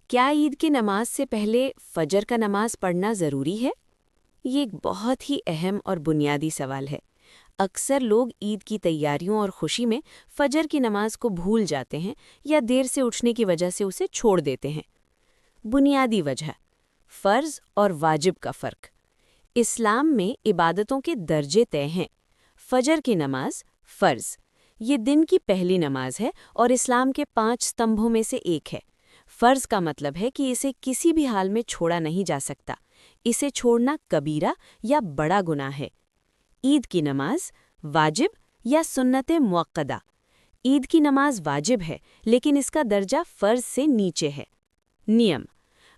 کیا عید کی نماز سے پہلے فجر کا نماز پڑھنا ضروری ہے؟ یہ ایک بہت ہی اہم اور بنیادی سوال ہے۔ اکثر لوگ عید کی تیاریوں اور خوشی میں فجر کی نماز کو بھول جاتے ہیں یا دیر سے اٹھنے کی وجہ سے اسے چھوڑ دیتے ہیں۔ بنیادی وجہ: فرض اور واجب کا فرق۔ اسلام میں عبادتوں کے درجے طے ہیں۔ فجر کی نماز فرض، یہ دن کی پہلی نماز ہے اور اسلام کے 5 ستمبھوں میں سے ایک ہے۔ فرض کا مطلب ہے کہ اسے کسی بھی حال میں چھوڑا نہیں جا سکتا۔ اسے چھوڑنا کبیرہ یا بڑا گناہ ہے۔ عید کی نماز واجب یا سنت مؤکدہ۔ عید کی نماز واجب ہے لیکن اس کا درجہ فرض سے نیچے ہے۔ نیم: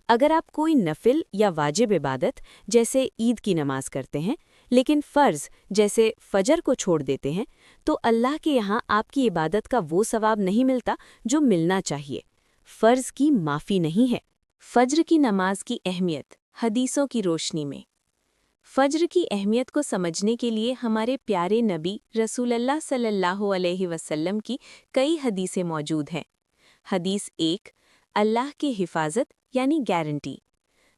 اگر آپ کوئی نفل یا واجب عبادت جیسے عید کی نماز کرتے ہیں لیکن فرض جیسے فجر کو چھوڑ دیتے ہیں تو اللہ کے یہاں آپ کی عبادت کا وہ ثواب نہیں ملتا جو ملنا چاہیے۔ فرض کی معافی نہیں ہے۔ فجر کی نماز کی اہمیت حدیثوں کی روشنی میں۔ فجر کی اہمیت کو سمجھنے کے لیے ہمارے پیارے نبی رسول اللہ صلی اللہ علیہ وسلم کی کئی حدیثیں موجود ہیں۔ حدیث 1، اللہ کی حفاظت یعنی گارنٹی۔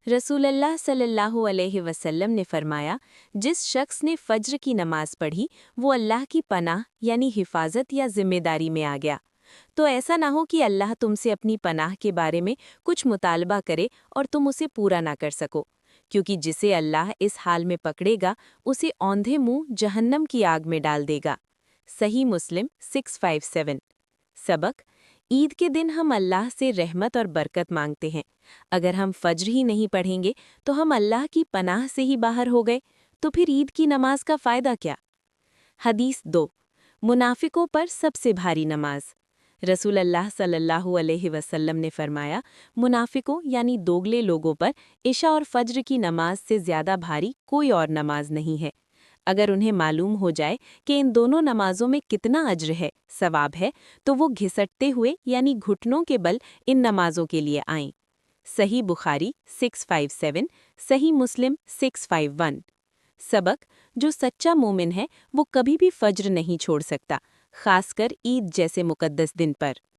رسول اللہ صلی اللہ علیہ وسلم نے فرمایا، جس شخص نے فجر کی نماز پڑھی وہ اللہ کی پناہ یعنی حفاظت یا ذمہ داری میں آ گیا۔ تو ایسا نہ ہو کہ اللہ تم سے اپنی پناہ کے بارے میں کچھ مطالبہ کرے اور تم اسے پورا نہ کر سکو، کیونکہ جسے اللہ اس حال میں پکڑے گا اسے اوندھے منہ جہنم کی آگ میں ڈال دے گا۔ صحیح مسلم 657۔ سبق: عید کے دن ہم اللہ سے رحمت اور برکت مانگتے ہیں۔ اگر ہم فجر ہی نہیں پڑھیں گے تو ہم اللہ کی پناہ سے ہی باہر ہو گئے، تو پھر عید کی نماز کا فائدہ کیا؟ حدیث 2، منافقوں پر سب سے بھاری نماز۔ رسول اللہ صلی اللہ علیہ وسلم نے فرمایا، منافقوں یعنی دوگلے لوگوں پر عشاء اور فجر کی نماز سے زیادہ بھاری کوئی اور نماز نہیں ہے۔ اگر انہیں معلوم ہو جائے کہ ان دونوں نمازوں میں کتنا اجر ہے، ثواب ہے، تو وہ گھسٹتے ہوئے یعنی گھٹنوں کے بل ان نمازوں کے لیے آئیں۔ صحیح بخاری 657، صحیح مسلم 651۔ سبق: جو سچا مومن ہے وہ کبھی بھی فجر نہیں چھوڑ سکتا، خاص کر عید جیسے مقدس دن پر۔